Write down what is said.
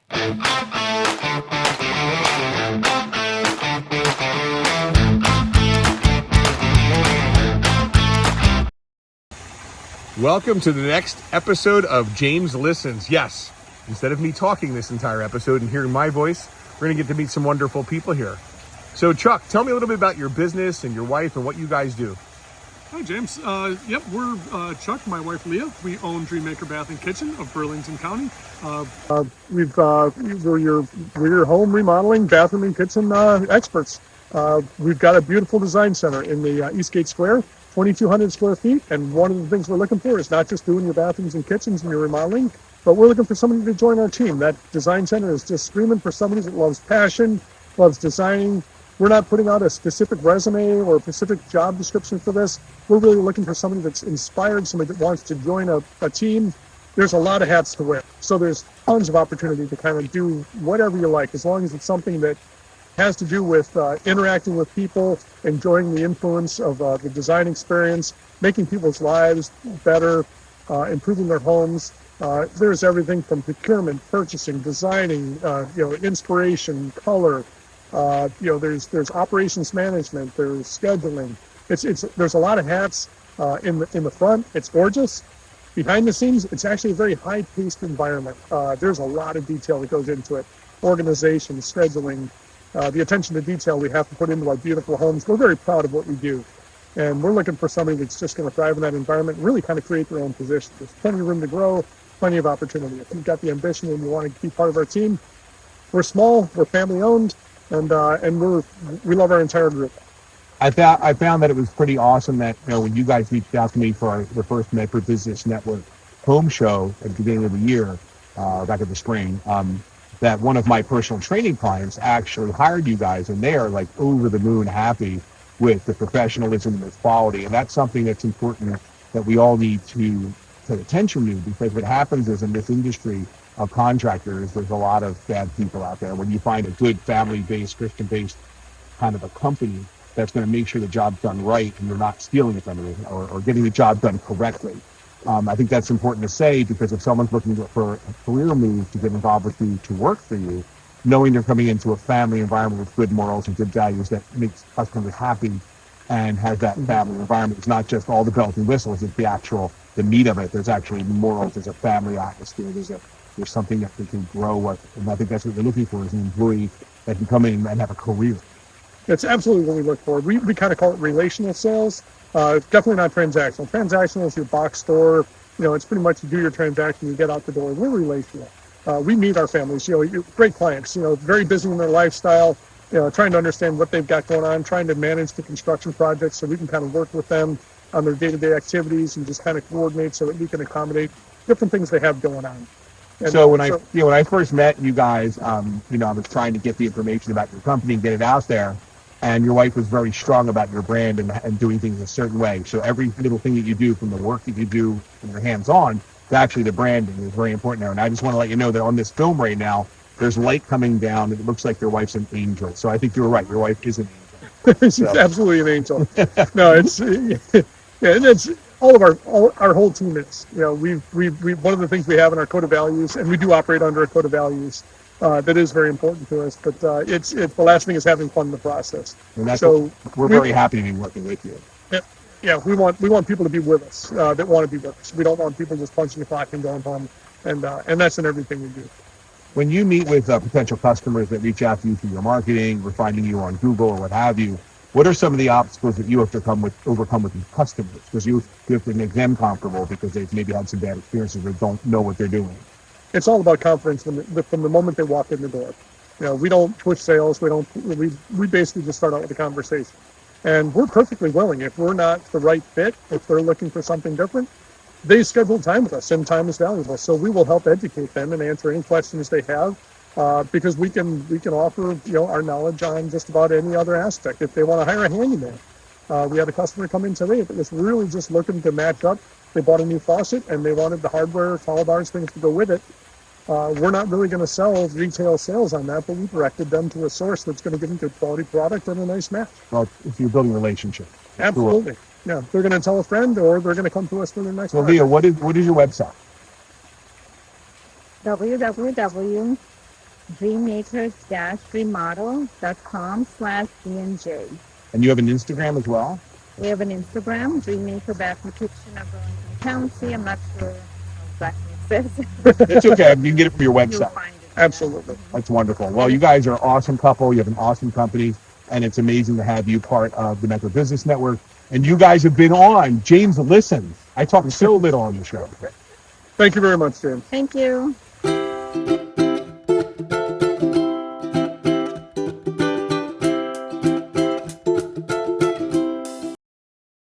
Welcome to the next episode of James Listens. Yes, instead of me talking this entire episode and hearing my voice, we're going to get to meet some wonderful people here. So Chuck, tell me a little bit about your business and your wife and what you guys do. Hi, James. We're Chuck, my wife Leah. We own DreamMaker Bath and Kitchen of Burlington County. We're your home remodeling, bathroom and kitchen experts. We've got a beautiful design center in the Eastgate Square, 2,200 square feet. And one of the things we're looking for is not just doing your bathrooms and kitchens and your remodeling, but we're looking for somebody to join our team. That design center is just screaming for somebody that loves passion, loves designing. We're not putting out a specific resume or a specific job description for this. We're really looking for somebody that's inspired, somebody that wants to join a team. There's a lot of hats to wear. So there's tons of opportunity to kind of do whatever you like, as long as it's something that has to do with interacting with people, enjoying the influence of the design experience, making people's lives better, improving their homes. There's everything from procurement, purchasing, designing, inspiration, color. There's operations management, there's scheduling. There's a lot of hats in the front. It's gorgeous. Behind the scenes, it's actually a very high-paced environment. There's a lot of detail that goes into it. Organization, scheduling, the attention to detail we have to put into our beautiful homes. We're very proud of what we do. And we're looking for somebody that's just going to thrive in that environment and really kind of create their own position. There's plenty of room to grow, plenty of opportunity. If you've got the ambition and you want to be part of our team, we're small, we're family-owned, and we love our entire group. I found that it was pretty awesome that when you guys reached out to me for the first Metro Business Network home show at the beginning of the year, back in the spring, that one of my personal training clients actually hired you guys, and they are like over the moon happy with the professionalism and the quality, and that's something that's important that we all need to pay attention to, because what happens is in this industry of contractors, there's a lot of bad people out there. When you find a good family-based, Christian-based kind of a company that's going to make sure the job's done right and you're not stealing it from you or getting the job done correctly. I think that's important to say, because if someone's looking for a career move to get involved with you, to work for you, knowing they're coming into a family environment with good morals and good values that makes customers happy and has that family environment, it's not just all the bells and whistles, it's the meat of it. There's actually morals, there's a family atmosphere, there's something that they can grow with, and I think that's what they're looking for, is an employee that can come in and have a career. It's absolutely what we look for. We kind of call it relational sales. Definitely not transactional. Transactional is your box store. It's pretty much you do your transaction, you get out the door. We're relational. We meet our families. Great clients. Very busy in their lifestyle. Trying to understand what they've got going on, trying to manage the construction projects, so we can kind of work with them on their day-to-day activities and just kind of coordinate so that we can accommodate different things they have going on. And so when I first met you guys, I was trying to get the information about your company and get it out there. And your wife was very strong about your brand and doing things a certain way. So every little thing that you do, from the work that you do from your hands-on to actually the branding, is very important there. And I just want to let you know that on this film right now, there's light coming down, and it looks like your wife's an angel. So I think you were right. Your wife is an angel. She's absolutely an angel. No, it's and it's all of our whole team is. We one of the things we have in our code of values, and we do operate under a code of values. That is very important to us, but it's the last thing is having fun in the process. And that's so we're very happy to be working with you. Yeah, we want people to be with us, that want to be with us. We don't want people just punching the clock and going home, and that's in everything we do. When you meet with potential customers that reach out to you through your marketing or finding you on Google or what have you, what are some of the obstacles that you have to overcome with these customers? Because you have to make them comfortable, because they've maybe had some bad experiences or don't know what they're doing. It's all about confidence from the moment they walk in the door. We don't push sales. We basically just start out with a conversation. And we're perfectly willing, if we're not the right fit, if they're looking for something different, they schedule time with us, and time is valuable. So we will help educate them and answer any questions they have, because we can offer our knowledge on just about any other aspect. If they want to hire a handyman, we had a customer come in today that was really just looking to match up. They bought a new faucet and they wanted the hardware, tall bars, things to go with it. We're not really going to sell retail sales on that, but we directed them to a source that's going to give them good quality product and a nice match. Well, if you're building a relationship. Absolutely. Sure. Yeah, they're going to tell a friend, or they're going to come to us for their next. So, Leah, what is your website? www DreamMakers-remodel.com/DNJ. And you have an Instagram as well? We have an Instagram, DreamMaker Bathroom Kitchen of Burlington County. I'm not sure how exactly it says. It's okay. You can get it from your You'll website. find it. Absolutely. That's wonderful. Well, you guys are an awesome couple. You have an awesome company, and it's amazing to have you part of the Metro Business Network. And you guys have been on. James listens. I talk so little on the show. Thank you very much, James. Thank you.